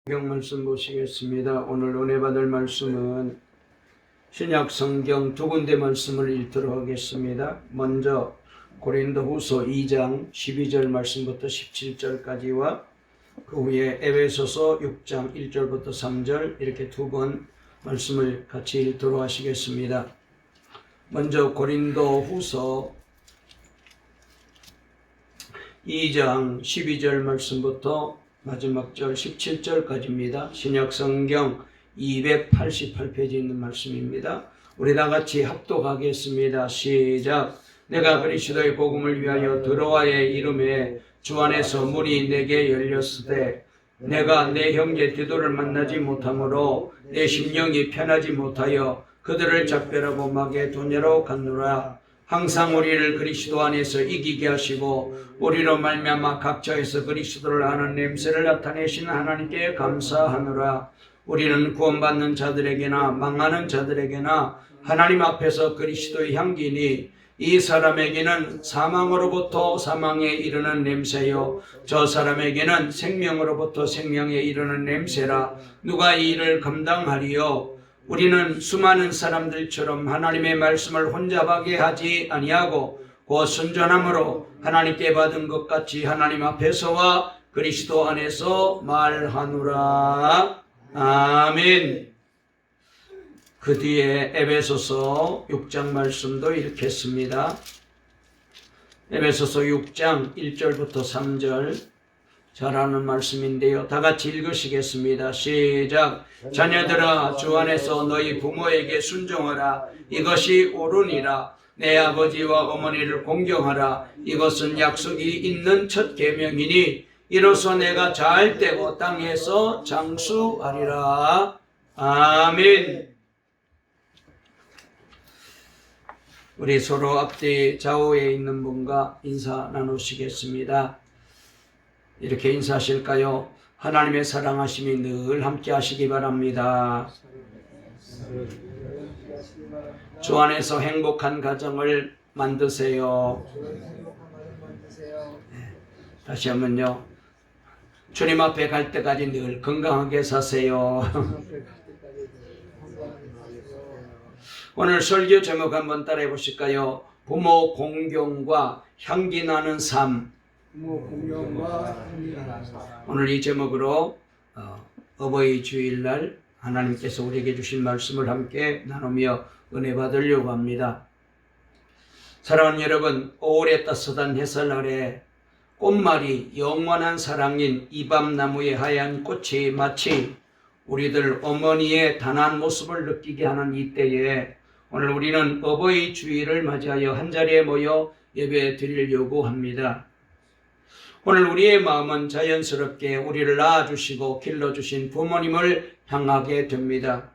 성경 말씀 보시겠습니다. 오늘 은혜 받을 말씀은 신약 성경 두 군데 말씀을 읽도록 하겠습니다. 먼저 고린도후서 2장 12절 말씀부터 17절까지와 그 후에 에베소서 6장 1절부터 3절 이렇게 두 번 말씀을 같이 읽도록 하시겠습니다. 먼저 고린도후서 2장 12절 말씀부터 마지막 절 17절까지입니다. 신약성경 288페이지 있는 말씀입니다. 우리 다 같이 합독하겠습니다. 시작. 내가 그리스도의 복음을 위하여 드로아의 이름에 주 안에서 문이 내게 열렸으되 내가 내 형제 디도를 만나지 못하므로 내 심령이 편하지 못하여 그들을 작별하고 마게도냐로 갔노라. 항상 우리를 그리스도 안에서 이기게 하시고 우리로 말미암아 각처에서 그리스도를 아는 냄새를 나타내시는 하나님께 감사하노라. 우리는 구원받는 자들에게나 망하는 자들에게나 하나님 앞에서 그리스도의 향기니 이 사람에게는 사망으로부터 사망에 이르는 냄새요 저 사람에게는 생명으로부터 생명에 이르는 냄새라. 누가 이 일을 감당하리요? 우리는 수많은 사람들처럼 하나님의 말씀을 혼잡하게 하지 아니하고 곧 순전함으로 하나님께 받은 것 같이 하나님 앞에서와 그리스도 안에서 말하노라. 아멘. 그 뒤에 에베소서 6장 말씀도 읽겠습니다. 에베소서 6장 1절부터 3절 잘 아는 말씀인데요. 다 같이 읽으시겠습니다. 시작. 자녀들아 주 안에서 너희 부모에게 순종하라. 이것이 옳으니라. 내 아버지와 어머니를 공경하라. 이것은 약속이 있는 첫 계명이니 이로써 내가 잘 되고 땅에서 장수하리라. 아멘. 우리 서로 앞뒤 좌우에 있는 분과 인사 나누시겠습니다. 이렇게 인사하실까요? 하나님의 사랑하심이 늘 함께 하시기 바랍니다. 주 안에서 행복한 가정을 만드세요. 다시 한번요. 주님 앞에 갈 때까지 늘 건강하게 사세요. 오늘 설교 제목 한번 따라해 보실까요? 부모 공경과 향기 나는 삶. 오늘 이 제목으로 어버이 주일날 하나님께서 우리에게 주신 말씀을 함께 나누며 은혜 받으려고 합니다. 사랑하는 여러분, 오래 따스한 햇살 아래 꽃말이 영원한 사랑인 이밤나무의 하얀 꽃이 마치 우리들 어머니의 단아한 모습을 느끼게 하는 이때에 오늘 우리는 어버이 주일을 맞이하여 한자리에 모여 예배 드리려고 합니다. 오늘 우리의 마음은 자연스럽게 우리를 낳아주시고 길러주신 부모님을 향하게 됩니다.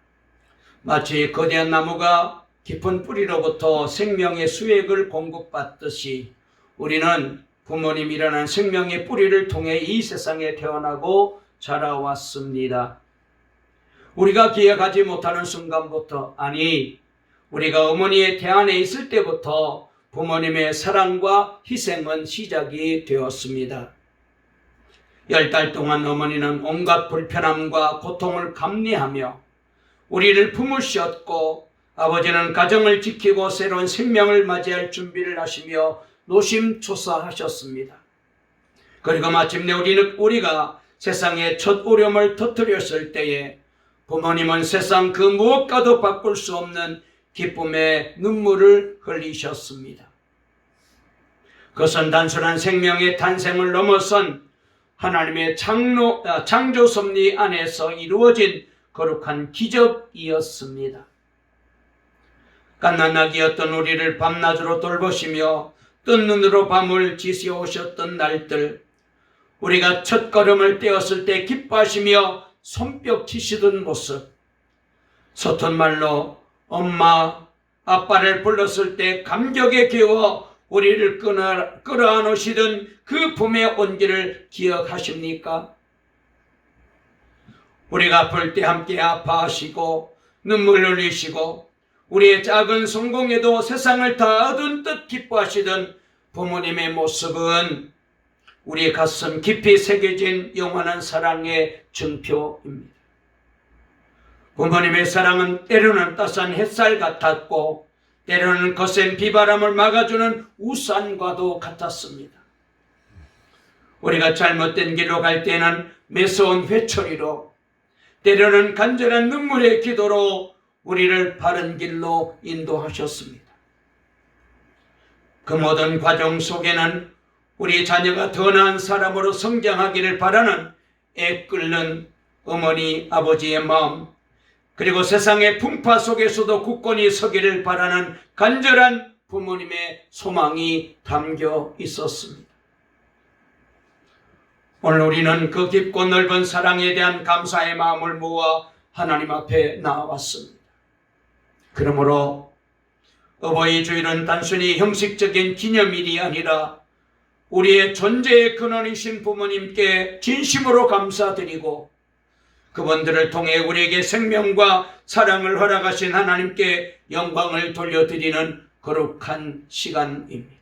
마치 거대한 나무가 깊은 뿌리로부터 생명의 수액을 공급받듯이 우리는 부모님이라는 생명의 뿌리를 통해 이 세상에 태어나고 자라왔습니다. 우리가 기억하지 못하는 순간부터, 아니 우리가 어머니의 태 안에 있을 때부터 부모님의 사랑과 희생은 시작이 되었습니다. 10달 동안 어머니는 온갖 불편함과 고통을 감내하며 우리를 품으셨고 아버지는 가정을 지키고 새로운 생명을 맞이할 준비를 하시며 노심초사하셨습니다. 그리고 마침내 우리가 세상에 첫 오렴을 터뜨렸을 때에 부모님은 세상 그 무엇과도 바꿀 수 없는 기쁨의 눈물을 흘리셨습니다. 그것은 단순한 생명의 탄생을 넘어선 하나님의 창조 섭리 안에서 이루어진 거룩한 기적이었습니다. 갓난아기였던 우리를 밤낮으로 돌보시며 뜬 눈으로 밤을 지새우셨던 날들, 우리가 첫 걸음을 떼었을 때 기뻐하시며 손뼉 치시던 모습, 서툰 말로 엄마, 아빠를 불렀을 때 감격에 겨워 우리를 끌어안으시던 그 봄의 온기를 기억하십니까? 우리가 아플 때 함께 아파하시고 눈물 흘리시고 우리의 작은 성공에도 세상을 다 얻은 듯 기뻐하시던 부모님의 모습은 우리의 가슴 깊이 새겨진 영원한 사랑의 증표입니다. 부모님의 사랑은 때로는 따스한 햇살 같았고 때로는 거센 비바람을 막아주는 우산과도 같았습니다. 우리가 잘못된 길로 갈 때는 매서운 회초리로, 때로는 간절한 눈물의 기도로 우리를 바른 길로 인도하셨습니다. 그 모든 과정 속에는 우리 자녀가 더 나은 사람으로 성장하기를 바라는 애끓는 어머니 아버지의 마음, 그리고 세상의 풍파 속에서도 굳건히 서기를 바라는 간절한 부모님의 소망이 담겨 있었습니다. 오늘 우리는 그 깊고 넓은 사랑에 대한 감사의 마음을 모아 하나님 앞에 나왔습니다. 그러므로 어버이 주일은 단순히 형식적인 기념일이 아니라 우리의 존재의 근원이신 부모님께 진심으로 감사드리고 그분들을 통해 우리에게 생명과 사랑을 허락하신 하나님께 영광을 돌려드리는 거룩한 시간입니다.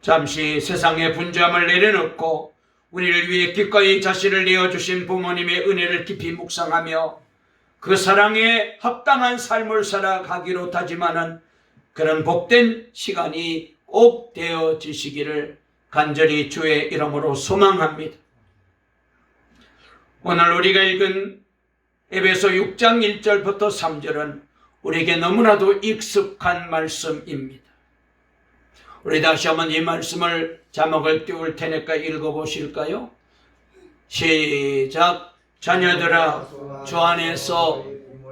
잠시 세상의 분주함을 내려놓고 우리를 위해 기꺼이 자신을 내어주신 부모님의 은혜를 깊이 묵상하며 그 사랑에 합당한 삶을 살아가기로 다짐하는 그런 복된 시간이 꼭 되어지시기를 간절히 주의 이름으로 소망합니다. 오늘 우리가 읽은 에베소 6장 1절부터 3절은 우리에게 너무나도 익숙한 말씀입니다. 우리 다시 한번 이 말씀을 자막을 띄울 테니까 읽어보실까요? 시작. 자녀들아, 주 안에서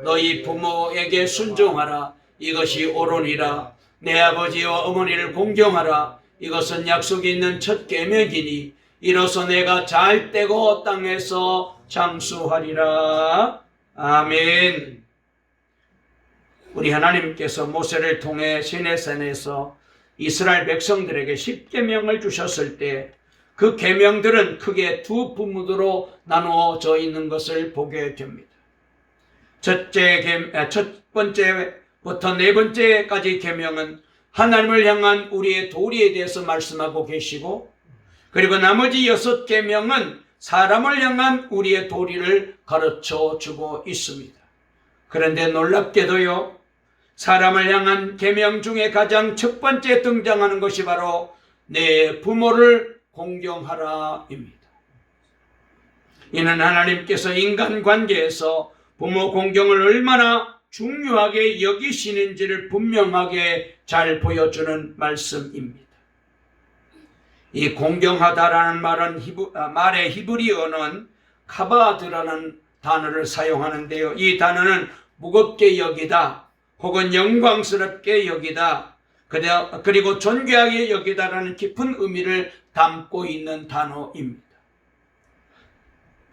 너희 부모에게 순종하라. 이것이 옳으니라. 내 아버지와 어머니를 공경하라. 이것은 약속이 있는 첫 계명이니 이로써 내가 잘 되고 땅에서 장수하리라. 아멘. 우리 하나님께서 모세를 통해 시내산에서 이스라엘 백성들에게 10계명을 주셨을 때 그 계명들은 크게 두 부문으로 나누어져 있는 것을 보게 됩니다. 첫 번째부터 네 번째까지 계명은 하나님을 향한 우리의 도리에 대해서 말씀하고 계시고, 그리고 나머지 6계명은 사람을 향한 우리의 도리를 가르쳐 주고 있습니다. 그런데 놀랍게도요, 사람을 향한 계명 중에 가장 첫 번째 등장하는 것이 바로 내 부모를 공경하라입니다. 이는 하나님께서 인간관계에서 부모 공경을 얼마나 중요하게 여기시는지를 분명하게 잘 보여주는 말씀입니다. 이 공경하다라는 말의 히브리어는 카바드라는 단어를 사용하는데요. 이 단어는 무겁게 여기다 혹은 영광스럽게 여기다 그리고 존귀하게 여기다라는 깊은 의미를 담고 있는 단어입니다.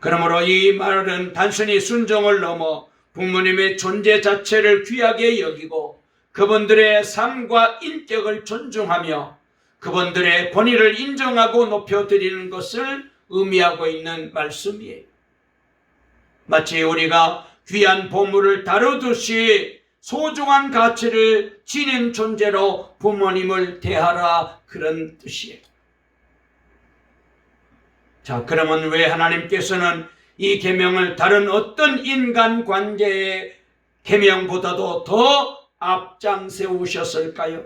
그러므로 이 말은 단순히 순종을 넘어 부모님의 존재 자체를 귀하게 여기고 그분들의 삶과 인격을 존중하며 그분들의 권위를 인정하고 높여드리는 것을 의미하고 있는 말씀이에요. 마치 우리가 귀한 보물을 다루듯이 소중한 가치를 지닌 존재로 부모님을 대하라, 그런 뜻이에요. 자, 그러면 왜 하나님께서는 이 계명을 다른 어떤 인간관계의 계명보다도 더 앞장세우셨을까요?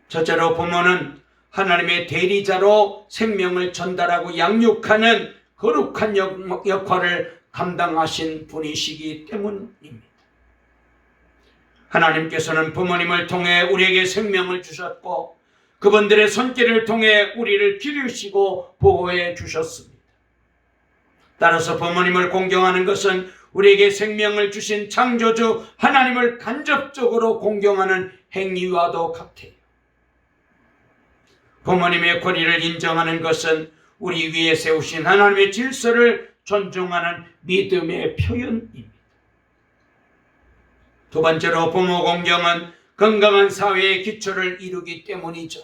첫째로 부모는 하나님의 대리자로 생명을 전달하고 양육하는 거룩한 역할을 감당하신 분이시기 때문입니다. 하나님께서는 부모님을 통해 우리에게 생명을 주셨고 그분들의 손길을 통해 우리를 기르시고 보호해 주셨습니다. 따라서 부모님을 공경하는 것은 우리에게 생명을 주신 창조주 하나님을 간접적으로 공경하는 행위와도 같아요. 부모님의 권위를 인정하는 것은 우리 위에 세우신 하나님의 질서를 존중하는 믿음의 표현입니다. 두 번째로 부모 공경은 건강한 사회의 기초를 이루기 때문이죠.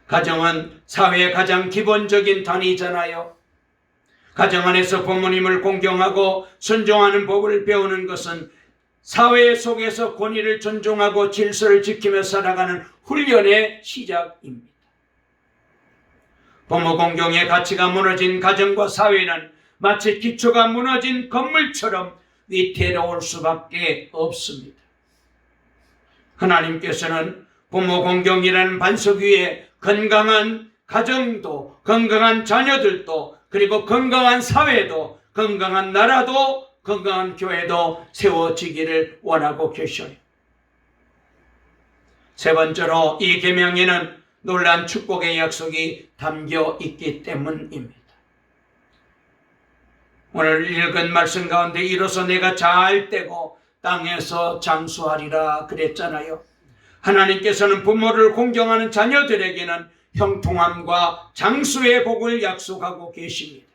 가정은 사회의 가장 기본적인 단위잖아요. 가정 안에서 부모님을 공경하고 순종하는 법을 배우는 것은 사회 속에서 권위를 존중하고 질서를 지키며 살아가는 훈련의 시작입니다. 부모 공경의 가치가 무너진 가정과 사회는 마치 기초가 무너진 건물처럼 위태로울 수밖에 없습니다. 하나님께서는 부모 공경이라는 반석 위에 건강한 가정도, 건강한 자녀들도, 그리고 건강한 사회도, 건강한 나라도, 건강한 교회도 세워지기를 원하고 계셔요. 세 번째로 이 계명에는 놀라운 축복의 약속이 담겨 있기 때문입니다. 오늘 읽은 말씀 가운데 이로써 내가 잘 되고 땅에서 장수하리라 그랬잖아요. 하나님께서는 부모를 공경하는 자녀들에게는 형통함과 장수의 복을 약속하고 계십니다.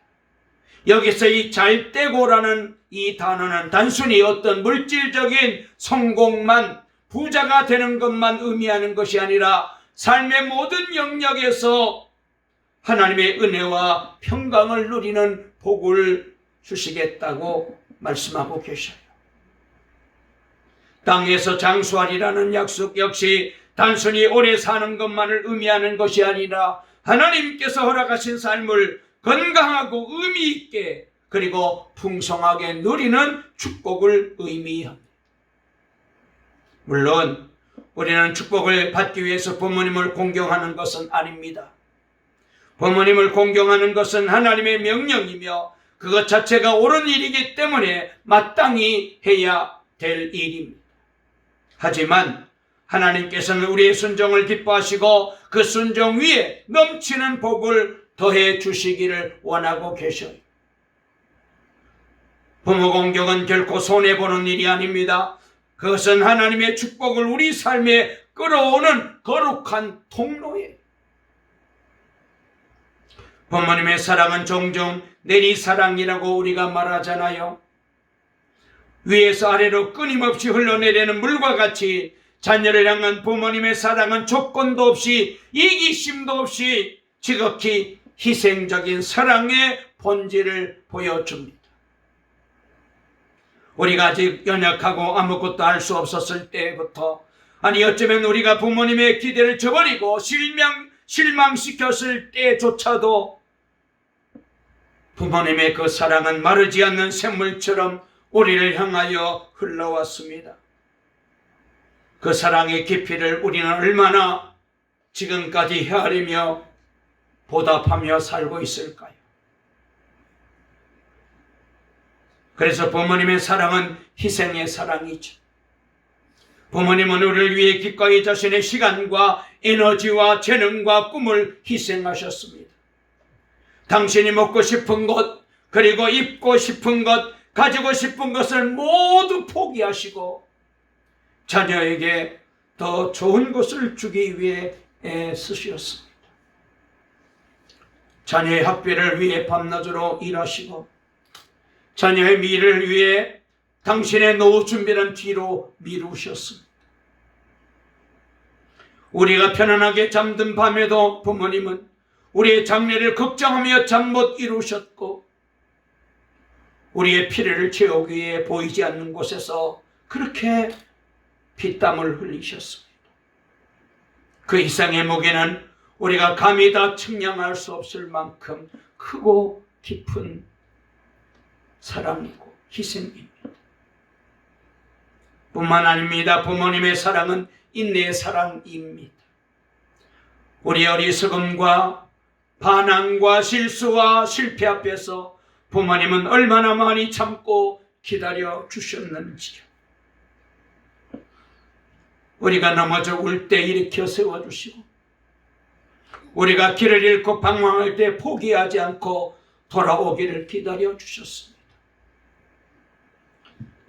여기서 이 잘되고라는 이 단어는 단순히 어떤 물질적인 성공만, 부자가 되는 것만 의미하는 것이 아니라 삶의 모든 영역에서 하나님의 은혜와 평강을 누리는 복을 주시겠다고 말씀하고 계셔요. 땅에서 장수하리라는 약속 역시 단순히 오래 사는 것만을 의미하는 것이 아니라 하나님께서 허락하신 삶을 건강하고 의미 있게 그리고 풍성하게 누리는 축복을 의미합니다. 물론 우리는 축복을 받기 위해서 부모님을 공경하는 것은 아닙니다. 부모님을 공경하는 것은 하나님의 명령이며 그것 자체가 옳은 일이기 때문에 마땅히 해야 될 일입니다. 하지만 하나님께서는 우리의 순종을 기뻐하시고 그 순종 위에 넘치는 복을 더해 주시기를 원하고 계셔요. 부모 공경은 결코 손해보는 일이 아닙니다. 그것은 하나님의 축복을 우리 삶에 끌어오는 거룩한 통로예요. 부모님의 사랑은 종종 내리사랑이라고 우리가 말하잖아요. 위에서 아래로 끊임없이 흘러내리는 물과 같이 자녀를 향한 부모님의 사랑은 조건도 없이 이기심도 없이 지극히 희생적인 사랑의 본질을 보여줍니다. 우리가 아직 연약하고 아무것도 할 수 없었을 때부터, 아니 어쩌면 우리가 부모님의 기대를 저버리고 실망시켰을 때조차도 부모님의 그 사랑은 마르지 않는 샘물처럼 우리를 향하여 흘러왔습니다. 그 사랑의 깊이를 우리는 얼마나 지금까지 헤아리며 보답하며 살고 있을까요? 그래서 부모님의 사랑은 희생의 사랑이죠. 부모님은 우리를 위해 기꺼이 자신의 시간과 에너지와 재능과 꿈을 희생하셨습니다. 당신이 먹고 싶은 것, 그리고 입고 싶은 것, 가지고 싶은 것을 모두 포기하시고 자녀에게 더 좋은 것을 주기 위해 애쓰셨습니다. 자녀의 학비를 위해 밤낮으로 일하시고 자녀의 미래를 위해 당신의 노후 준비는 뒤로 미루셨습니다. 우리가 편안하게 잠든 밤에도 부모님은 우리의 장래를 걱정하며 잠 못 이루셨고 우리의 필요를 채우기 위해 보이지 않는 곳에서 그렇게 피땀을 흘리셨습니다. 그 이상의 무게는 우리가 감히 다 측량할 수 없을 만큼 크고 깊은 사랑이고 희생입니다. 뿐만 아닙니다. 부모님의 사랑은 인내의 사랑입니다. 우리 어리석음과 반항과 실수와 실패 앞에서 부모님은 얼마나 많이 참고 기다려 주셨는지요. 우리가 넘어져 울 때 일으켜 세워주시고 우리가 길을 잃고 방황할 때 포기하지 않고 돌아오기를 기다려 주셨습니다.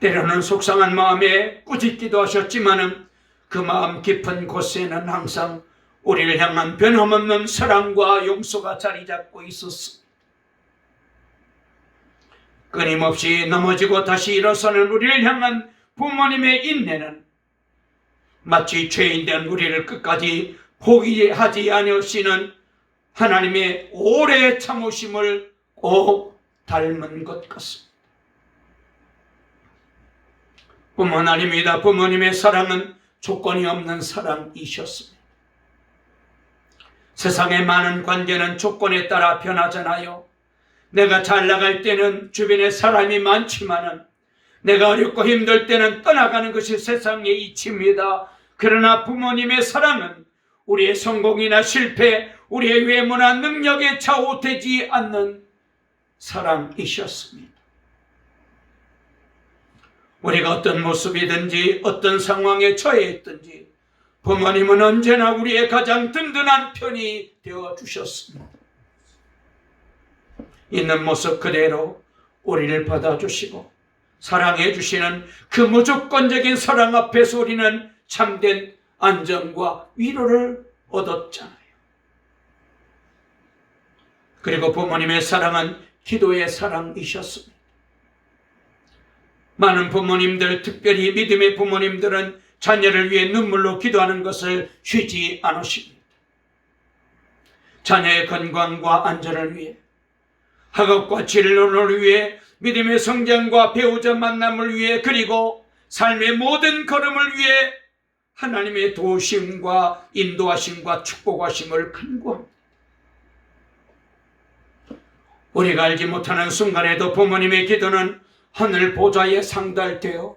때로는 속상한 마음에 꾸짖기도 하셨지만은 그 마음 깊은 곳에는 항상 우리를 향한 변함없는 사랑과 용서가 자리 잡고 있었습니다. 끊임없이 넘어지고 다시 일어서는 우리를 향한 부모님의 인내는 마치 죄인된 우리를 끝까지 포기하지 않으시는 하나님의 오래 참으심을 꼭 닮은 것 같습니다. 뿐만 아닙니다. 부모님의 사랑은 조건이 없는 사랑이셨습니다. 세상의 많은 관계는 조건에 따라 변하잖아요. 내가 잘 나갈 때는 주변에 사람이 많지만은 내가 어렵고 힘들 때는 떠나가는 것이 세상의 이치입니다. 그러나 부모님의 사랑은 우리의 성공이나 실패, 우리의 외모나 능력에 좌우되지 않는 사랑이셨습니다. 우리가 어떤 모습이든지 어떤 상황에 처해 있든지 부모님은 언제나 우리의 가장 든든한 편이 되어 주셨습니다. 있는 모습 그대로 우리를 받아주시고 사랑해 주시는 그 무조건적인 사랑 앞에서 우리는 참된 안정과 위로를 얻었잖아요. 그리고 부모님의 사랑은 기도의 사랑이셨습니다. 많은 부모님들, 특별히 믿음의 부모님들은 자녀를 위해 눈물로 기도하는 것을 쉬지 않으십니다. 자녀의 건강과 안전을 위해, 학업과 진로를 위해, 믿음의 성장과 배우자 만남을 위해, 그리고 삶의 모든 걸음을 위해 하나님의 도우심과 인도하심과 축복하심을 간구합니다. 우리가 알지 못하는 순간에도 부모님의 기도는 하늘 보좌에 상달되어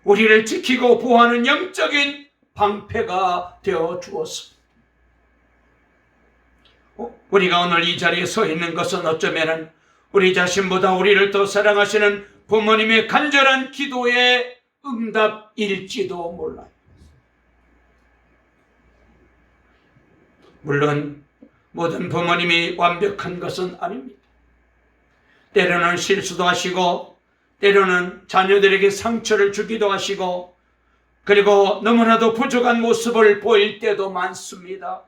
우리를 지키고 보호하는 영적인 방패가 되어 주었습니다. 우리가 오늘 이 자리에 서 있는 것은 어쩌면 우리 자신보다 우리를 더 사랑하시는 부모님의 간절한 기도의 응답일지도 몰라요. 물론 모든 부모님이 완벽한 것은 아닙니다. 때로는 실수도 하시고 때로는 자녀들에게 상처를 주기도 하시고 그리고 너무나도 부족한 모습을 보일 때도 많습니다.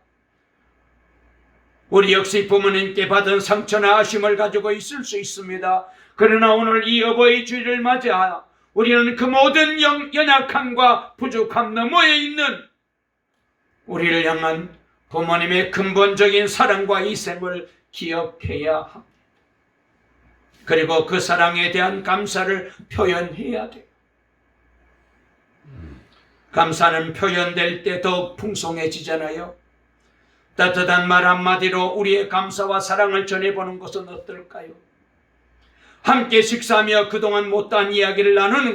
우리 역시 부모님께 받은 상처나 아심을 가지고 있을 수 있습니다. 그러나 오늘 이 어버이 주일을 맞아 우리는 그 모든 연약함과 부족함 너머에 있는 우리를 향한 부모님의 근본적인 사랑과 희생을 기억해야 합니다. 그리고 그 사랑에 대한 감사를 표현해야 돼요. 감사는 표현될 때 더욱 풍성해지잖아요. 따뜻한 말 한마디로 우리의 감사와 사랑을 전해보는 것은 어떨까요? 함께 식사하며 그동안 못한 이야기를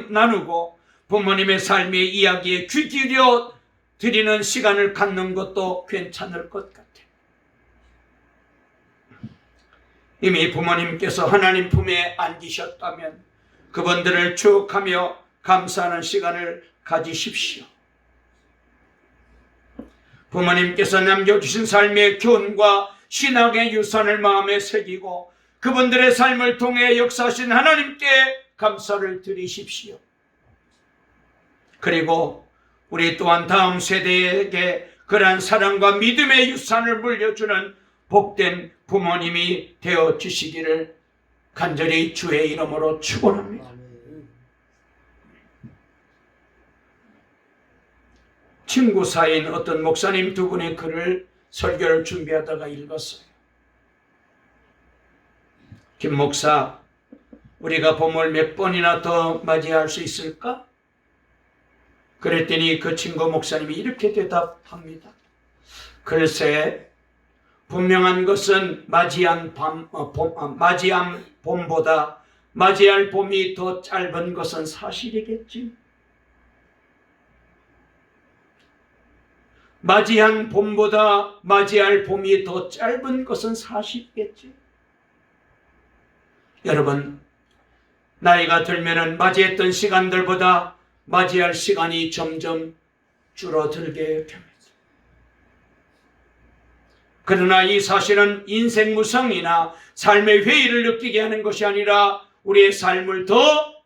나누고 부모님의 삶의 이야기에 귀 기울여 드리는 시간을 갖는 것도 괜찮을 것 같아요. 이미 부모님께서 하나님 품에 안기셨다면 그분들을 추억하며 감사하는 시간을 가지십시오. 부모님께서 남겨주신 삶의 교훈과 신앙의 유산을 마음에 새기고 그분들의 삶을 통해 역사하신 하나님께 감사를 드리십시오. 그리고 우리 또한 다음 세대에게 그러한 사랑과 믿음의 유산을 물려주는 복된 부모님이 되어 주시기를 간절히 주의 이름으로 축원합니다. 친구 사이인 어떤 목사님 두 분의 글을 설교를 준비하다가 읽었어요. 김 목사, 우리가 봄을 몇 번이나 더 맞이할 수 있을까? 그랬더니 그 친구 목사님이 이렇게 대답합니다. 글쎄, 분명한 것은 맞이한 봄보다 맞이할 봄이 더 짧은 것은 사실이겠지. 맞이한 봄보다 맞이할 봄이 더 짧은 것은 사실이겠지. 여러분, 나이가 들면은 맞이했던 시간들보다 맞이할 시간이 점점 줄어들게 됩니다. 그러나 이 사실은 인생 무상이나 삶의 회의를 느끼게 하는 것이 아니라 우리의 삶을 더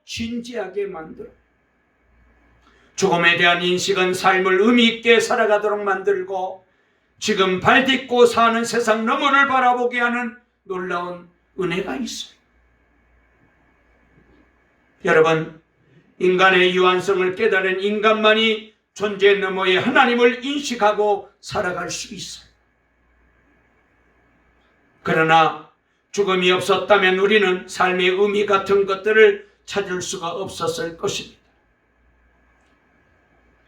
진지하게 만들어요. 죽음에 대한 인식은 삶을 의미 있게 살아가도록 만들고 지금 발딛고 사는 세상 너머를 바라보게 하는 놀라운 은혜가 있어요. 여러분, 인간의 유한성을 깨달은 인간만이 존재 너머의 하나님을 인식하고 살아갈 수 있어요. 그러나 죽음이 없었다면 우리는 삶의 의미 같은 것들을 찾을 수가 없었을 것입니다.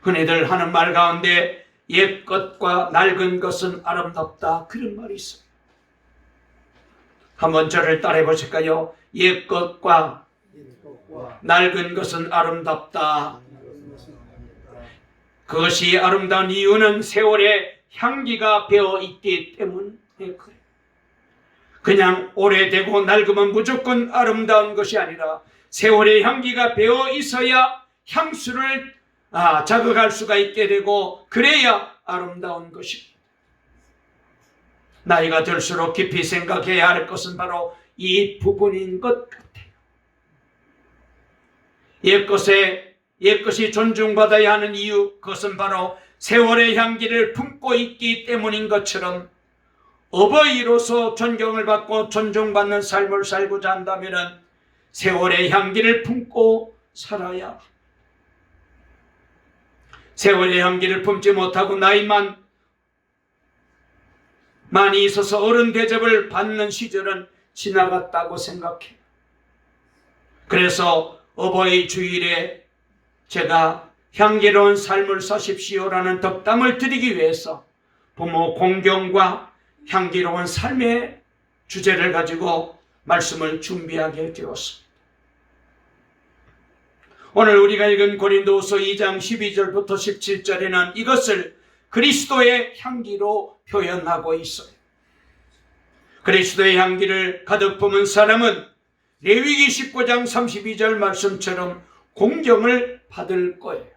흔히들 하는 말 가운데 옛 것과 낡은 것은 아름답다. 그런 말이 있어요. 한번 저를 따라해 보실까요? 옛 것과 낡은 것은 아름답다. 그것이 아름다운 이유는 세월의 향기가 배어 있기 때문에 그래요. 그냥 오래되고 낡으면 무조건 아름다운 것이 아니라 세월의 향기가 배어 있어야 향수를 자극할 수가 있게 되고 그래야 아름다운 것입니다. 나이가 들수록 깊이 생각해야 할 것은 바로 이 부분인 것 같아요. 옛것이 존중받아야 하는 이유, 그것은 바로 세월의 향기를 품고 있기 때문인 것처럼 어버이로서 존경을 받고 존중받는 삶을 살고자 한다면 세월의 향기를 품고 살아야 합니다. 세월의 향기를 품지 못하고 나이만 많이 있어서 어른 대접을 받는 시절은 지나갔다고 생각해요. 그래서 어버이 주일에 제가 향기로운 삶을 사십시오라는 덕담을 드리기 위해서 부모 공경과 향기로운 삶의 주제를 가지고 말씀을 준비하게 되었습니다. 오늘 우리가 읽은 고린도후서 2장 12절부터 17절에는 이것을 그리스도의 향기로 표현하고 있어요. 그리스도의 향기를 가득 품은 사람은 레위기 19장 32절 말씀처럼 공경을 받을 거예요.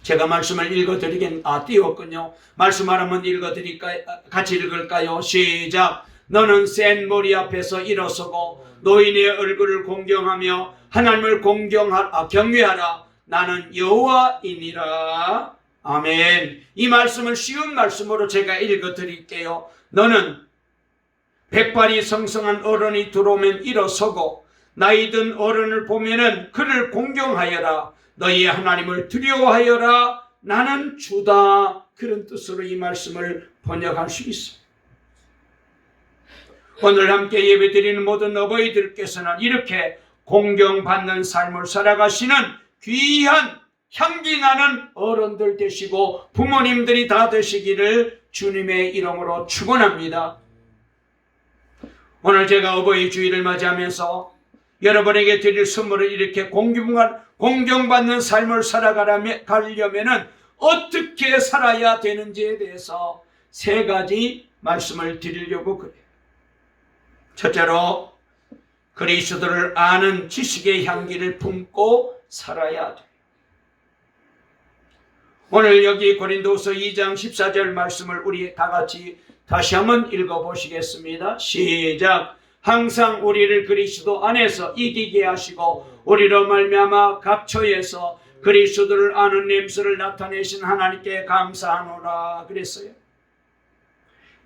제가 말씀을 읽어드리긴 띄웠군요. 말씀하라면 읽어드릴까요? 같이 읽을까요? 시작. 너는 센 머리 앞에서 일어서고 노인의 얼굴을 공경하며 하나님을 경외하라. 나는 여호와이니라. 아멘. 이 말씀을 쉬운 말씀으로 제가 읽어드릴게요. 너는 백발이 성성한 어른이 들어오면 일어서고 나이 든 어른을 보면은 그를 공경하여라. 너희 하나님을 두려워하여라. 나는 주다. 그런 뜻으로 이 말씀을 번역할 수 있어요. 오늘 함께 예배드리는 모든 어버이들께서는 이렇게 공경받는 삶을 살아가시는 귀한 향기 나는 어른들 되시고 부모님들이 다 되시기를 주님의 이름으로 축원합니다. 오늘 제가 어버이 주일을 맞이하면서 여러분에게 드릴 선물을 이렇게 공경받는 삶을 살아가려면 어떻게 살아야 되는지에 대해서 3가지 말씀을 드리려고 그래요. 첫째로 그리스도를 아는 지식의 향기를 품고 살아야 돼요. 오늘 여기 고린도후서 2장 14절 말씀을 우리 다 같이 다시 한번 읽어보시겠습니다. 시작. 항상 우리를 그리스도 안에서 이기게 하시고 우리로 말미암아 각처에서 그리스도를 아는 냄새를 나타내신 하나님께 감사하노라 그랬어요.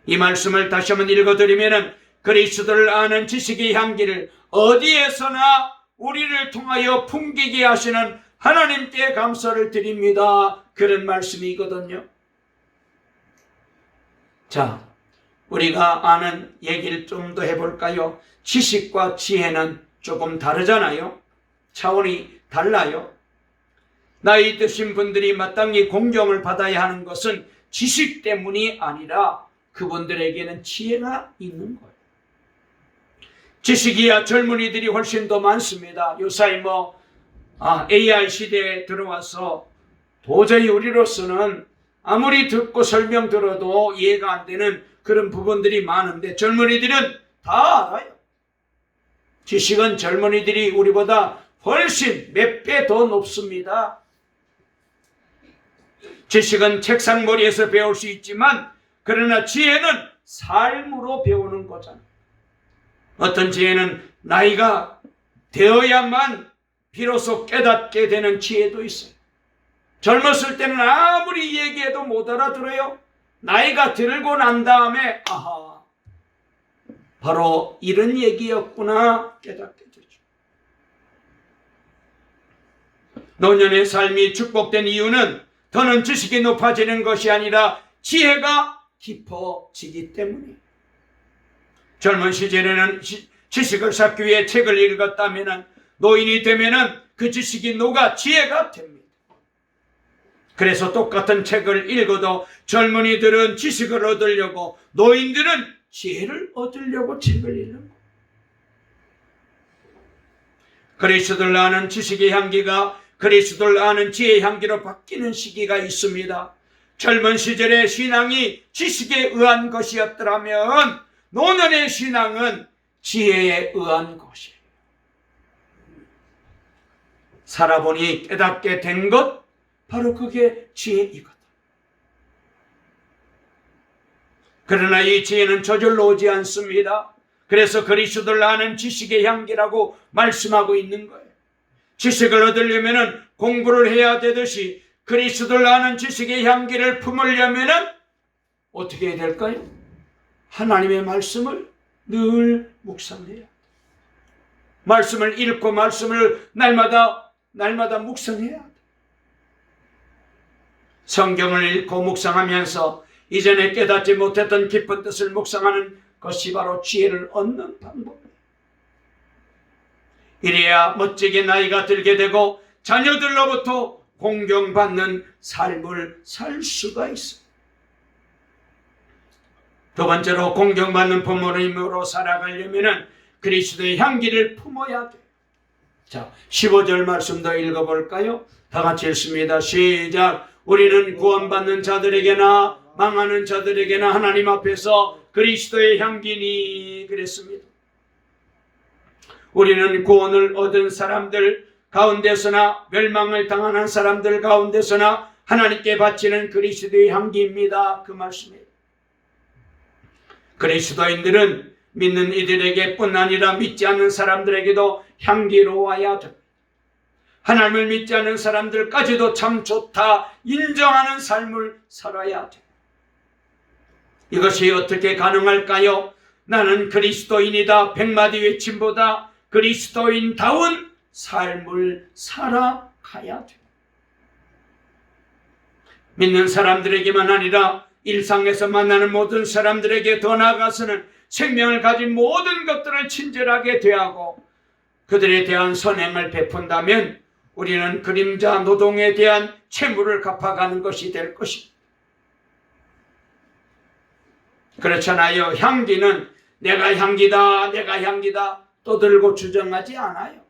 이 말씀을 다시 한번 읽어드리면 그리스도를 아는 지식의 향기를 어디에서나 우리를 통하여 풍기게 하시는 하나님께 감사를 드립니다. 그런 말씀이거든요. 자, 우리가 아는 얘기를 좀 더 해볼까요? 지식과 지혜는 조금 다르잖아요. 차원이 달라요. 나이 드신 분들이 마땅히 공경을 받아야 하는 것은 지식 때문이 아니라 그분들에게는 지혜가 있는 거예요. 지식이야 젊은이들이 훨씬 더 많습니다. 요사이 AI 시대에 들어와서 도저히 우리로서는 아무리 듣고 설명 들어도 이해가 안 되는 그런 부분들이 많은데 젊은이들은 다 알아요. 지식은 젊은이들이 우리보다 훨씬 몇 배 더 높습니다. 지식은 책상머리에서 배울 수 있지만 그러나 지혜는 삶으로 배우는 거잖아요. 어떤 지혜는 나이가 되어야만 비로소 깨닫게 되는 지혜도 있어요. 젊었을 때는 아무리 얘기해도 못 알아들어요. 나이가 들고 난 다음에 아하, 바로 이런 얘기였구나 깨닫게 되죠. 노년의 삶이 축복된 이유는 더는 지식이 높아지는 것이 아니라 지혜가 깊어지기 때문이에요. 젊은 시절에는 지식을 쌓기 위해 책을 읽었다면 노인이 되면 그 지식이 녹아 지혜가 됩니다. 그래서 똑같은 책을 읽어도 젊은이들은 지식을 얻으려고, 노인들은 지혜를 얻으려고 책을 읽는 거예요. 그리스도를 아는 지식의 향기가 그리스도를 아는 지혜의 향기로 바뀌는 시기가 있습니다. 젊은 시절의 신앙이 지식에 의한 것이었더라면 노년의 신앙은 지혜에 의한 것이에요. 살아보니 깨닫게 된 것, 바로 그게 지혜이거든. 그러나 이 지혜는 저절로 오지 않습니다. 그래서 그리스도를 아는 지식의 향기라고 말씀하고 있는 거예요. 지식을 얻으려면 공부를 해야 되듯이 그리스도를 아는 지식의 향기를 품으려면 어떻게 해야 될까요? 하나님의 말씀을 늘 묵상해야 돼. 말씀을 읽고 말씀을 날마다 묵상해야 돼. 성경을 읽고 묵상하면서 이전에 깨닫지 못했던 깊은 뜻을 묵상하는 것이 바로 지혜를 얻는 방법이에요. 이래야 멋지게 나이가 들게 되고 자녀들로부터 공경받는 삶을 살 수가 있어요. 두 번째로, 공경받는 부모님으로 살아가려면 그리스도의 향기를 품어야 돼요. 자, 15절 말씀도 읽어볼까요? 다 같이 읽습니다. 시작. 우리는 구원받는 자들에게나 망하는 자들에게나 하나님 앞에서 그리스도의 향기니, 그랬습니다. 우리는 구원을 얻은 사람들 가운데서나 멸망을 당하는 사람들 가운데서나 하나님께 바치는 그리스도의 향기입니다. 그 말씀이에요. 그리스도인들은 믿는 이들에게 뿐 아니라 믿지 않는 사람들에게도 향기로워야 됩니다. 하나님을 믿지 않는 사람들까지도 참 좋다 인정하는 삶을 살아야 돼요. 이것이 어떻게 가능할까요? 나는 그리스도인이다 100마디 외침보다 그리스도인다운 삶을 살아가야 돼요. 믿는 사람들에게만 아니라 일상에서 만나는 모든 사람들에게 더 나아가서는 생명을 가진 모든 것들을 친절하게 대하고 그들에 대한 선행을 베푼다면 우리는 그림자 노동에 대한 채무를 갚아가는 것이 될 것입니다. 그렇잖아요. 향기는 내가 향기다 떠들고 주장하지 않아요.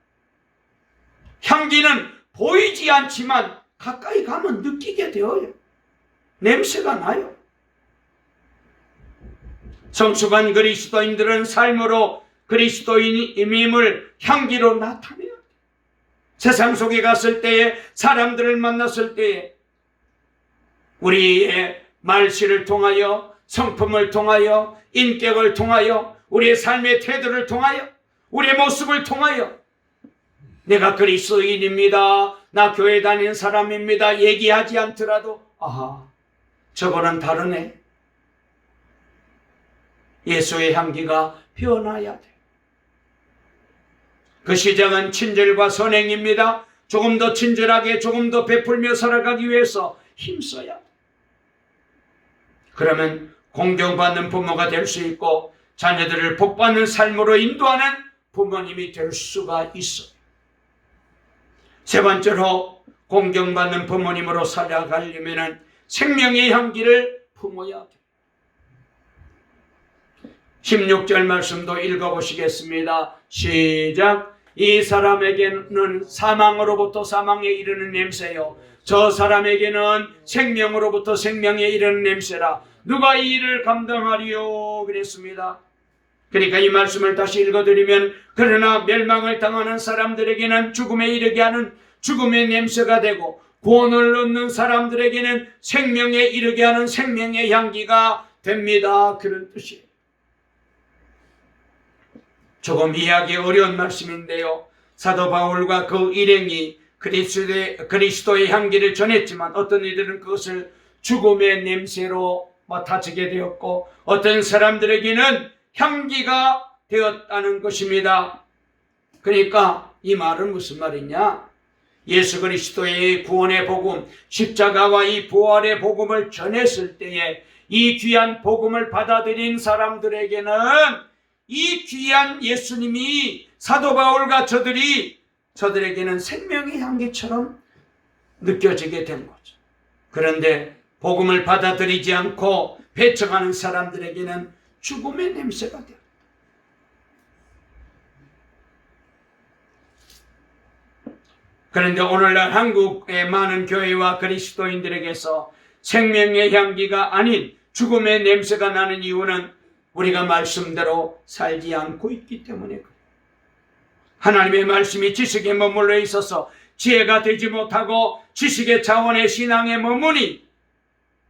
향기는 보이지 않지만 가까이 가면 느끼게 되어요. 냄새가 나요. 성숙한 그리스도인들은 삶으로 그리스도인임을 향기로 나타내요. 세상 속에 갔을 때에, 사람들을 만났을 때에 우리의 말실을 통하여, 성품을 통하여, 인격을 통하여, 우리의 삶의 태도를 통하여, 우리의 모습을 통하여 내가 그리스도인입니다, 나 교회 다니는 사람입니다 얘기하지 않더라도 아하, 저거는 다르네. 예수의 향기가 피어나야 돼. 그 시작은 친절과 선행입니다. 조금 더 친절하게, 조금 더 베풀며 살아가기 위해서 힘써야 돼. 그러면 공경받는 부모가 될 수 있고 자녀들을 복받는 삶으로 인도하는 부모님이 될 수가 있어요. 세 번째로, 공경받는 부모님으로 살아가려면 생명의 향기를 품어야 돼. 16절 말씀도 읽어보시겠습니다. 시작. 이 사람에게는 사망으로부터 사망에 이르는 냄새요, 저 사람에게는 생명으로부터 생명에 이르는 냄새라. 누가 이 일을 감당하리요? 그랬습니다. 그러니까 이 말씀을 다시 읽어드리면, 그러나 멸망을 당하는 사람들에게는 죽음에 이르게 하는 죽음의 냄새가 되고, 구원을 얻는 사람들에게는 생명에 이르게 하는 생명의 향기가 됩니다. 그런 뜻이에요. 조금 이해하기 어려운 말씀인데요, 사도 바울과 그 일행이 그리스도의 향기를 전했지만 어떤 이들은 그것을 죽음의 냄새로 맡아지게 되었고, 어떤 사람들에게는 향기가 되었다는 것입니다. 그러니까 이 말은 무슨 말이냐? 예수 그리스도의 구원의 복음, 십자가와 이 부활의 복음을 전했을 때에 이 귀한 복음을 받아들인 사람들에게는 이 귀한 예수님이, 사도 바울과 저들에게는 생명의 향기처럼 느껴지게 된 거죠. 그런데 복음을 받아들이지 않고 배척하는 사람들에게는 죽음의 냄새가 돼요. 그런데 오늘날 한국의 많은 교회와 그리스도인들에게서 생명의 향기가 아닌 죽음의 냄새가 나는 이유는 우리가 말씀대로 살지 않고 있기 때문에 그래요. 하나님의 말씀이 지식에 머물러 있어서 지혜가 되지 못하고 지식의 차원의 신앙에 머무니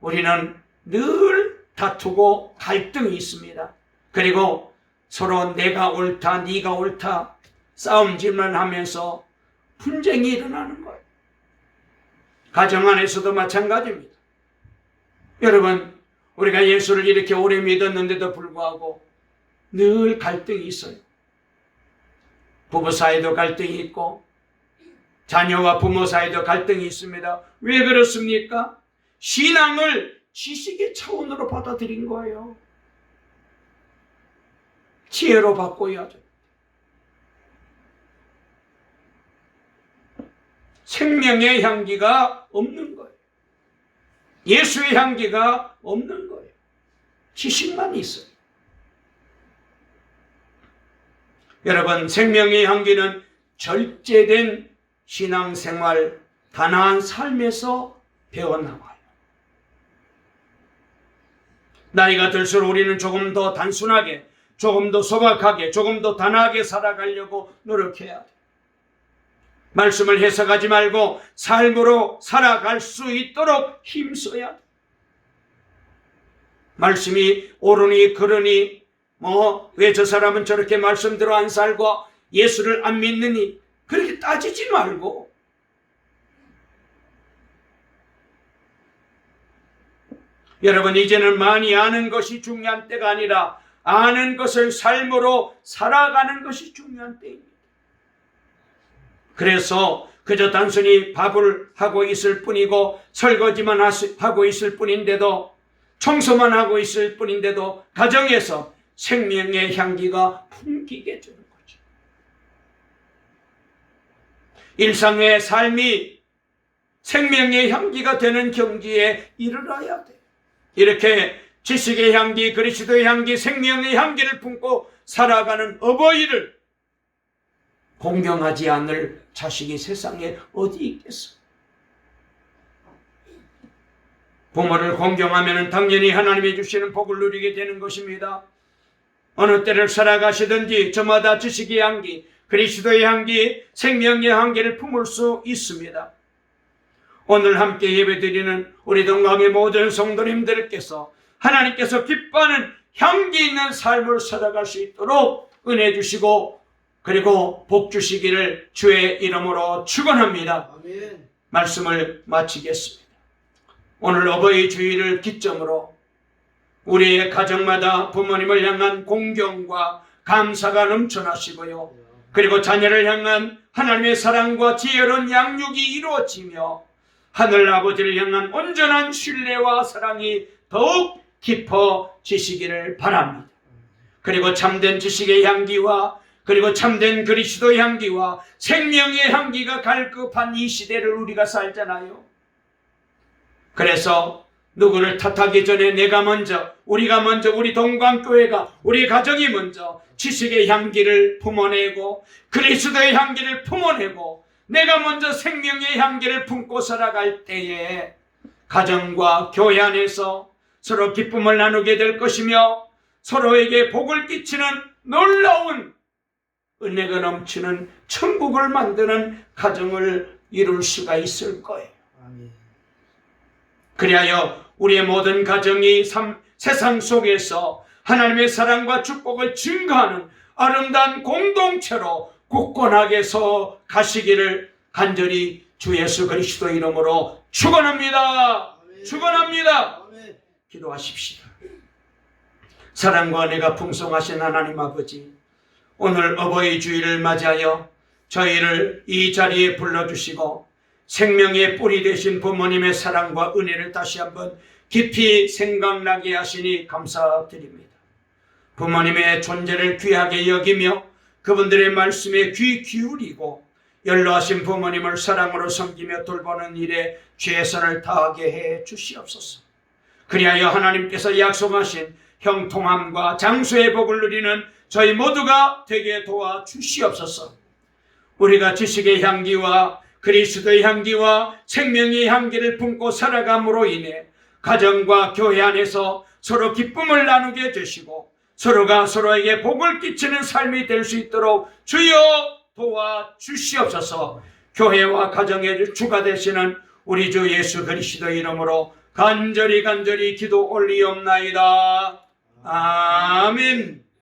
우리는 늘 다투고 갈등이 있습니다. 그리고 서로 내가 옳다, 네가 옳다 싸움질만 하면서 분쟁이 일어나는 거예요. 가정 안에서도 마찬가지입니다. 여러분, 우리가 예수를 이렇게 오래 믿었는데도 불구하고 늘 갈등이 있어요. 부부 사이도 갈등이 있고 자녀와 부모 사이도 갈등이 있습니다. 왜 그렇습니까? 신앙을 지식의 차원으로 받아들인 거예요. 지혜로 바꿔야죠. 생명의 향기가 없는 거예요. 예수의 향기가 없는 거예요. 지식만 있어요. 여러분, 생명의 향기는 절제된 신앙생활, 단아한 삶에서 배워나와요. 나이가 들수록 우리는 조금 더 단순하게, 조금 더 소박하게, 조금 더 단아하게 살아가려고 노력해야 돼요. 말씀을 해석하지 말고 삶으로 살아갈 수 있도록 힘써야 돼. 말씀이 옳으니 그러니 왜 저 사람은 저렇게 말씀대로 안 살고 예수를 안 믿느니 그렇게 따지지 말고 여러분, 이제는 많이 아는 것이 중요한 때가 아니라 아는 것을 삶으로 살아가는 것이 중요한 때입니다. 그래서 그저 단순히 밥을 하고 있을 뿐이고 설거지만 하고 있을 뿐인데도 청소만 하고 있을 뿐인데도 가정에서 생명의 향기가 풍기게 되는 거죠. 일상의 삶이 생명의 향기가 되는 경지에 이르러야 돼요. 이렇게 지식의 향기, 그리스도의 향기, 생명의 향기를 품고 살아가는 어버이를 공경하지 않을 자식이 세상에 어디 있겠어요? 부모를 공경하면 당연히 하나님이 주시는 복을 누리게 되는 것입니다. 어느 때를 살아가시든지 저마다 지식의 향기, 그리스도의 향기, 생명의 향기를 품을 수 있습니다. 오늘 함께 예배드리는 우리 동강의 모든 성도님들께서 하나님께서 기뻐하는 향기 있는 삶을 살아갈 수 있도록 은혜 주시고 그리고 복 주시기를 주의 이름으로 축원합니다. 아멘. 말씀을 마치겠습니다. 오늘 어버이 주일을 기점으로 우리의 가정마다 부모님을 향한 공경과 감사가 넘쳐나시고요. 그리고 자녀를 향한 하나님의 사랑과 지혜로운 양육이 이루어지며 하늘 아버지를 향한 온전한 신뢰와 사랑이 더욱 깊어지시기를 바랍니다. 그리고 참된 지식의 향기와 그리고 참된 그리스도의 향기와 생명의 향기가 갈급한 이 시대를 우리가 살잖아요. 그래서 누구를 탓하기 전에 내가 먼저, 우리가 먼저, 우리 동광교회가, 우리 가정이 먼저 지식의 향기를 품어내고 그리스도의 향기를 품어내고 내가 먼저 생명의 향기를 품고 살아갈 때에 가정과 교회 안에서 서로 기쁨을 나누게 될 것이며 서로에게 복을 끼치는 놀라운 은혜가 넘치는 천국을 만드는 가정을 이룰 수가 있을 거예요. 그리하여 우리의 모든 가정이 세상 속에서 하나님의 사랑과 축복을 증거하는 아름다운 공동체로 굳건하게 서 가시기를 간절히 주 예수 그리스도 이름으로 축원합니다. 축원합니다. 기도하십시다. 사랑과 은혜가 풍성하신 하나님 아버지, 오늘 어버이 주일을 맞이하여 저희를 이 자리에 불러주시고 생명의 뿌리 되신 부모님의 사랑과 은혜를 다시 한번 깊이 생각나게 하시니 감사드립니다. 부모님의 존재를 귀하게 여기며 그분들의 말씀에 귀 기울이고 연로하신 부모님을 사랑으로 섬기며 돌보는 일에 최선을 다하게 해 주시옵소서. 그리하여 하나님께서 약속하신 형통함과 장수의 복을 누리는 저희 모두가 되게 도와 주시옵소서. 우리가 지식의 향기와 그리스도의 향기와 생명의 향기를 품고 살아감으로 인해 가정과 교회 안에서 서로 기쁨을 나누게 되시고 서로가 서로에게 복을 끼치는 삶이 될 수 있도록 주여 도와 주시옵소서. 교회와 가정의 주가 되시는 우리 주 예수 그리스도 이름으로 간절히 기도 올리옵나이다. 아멘.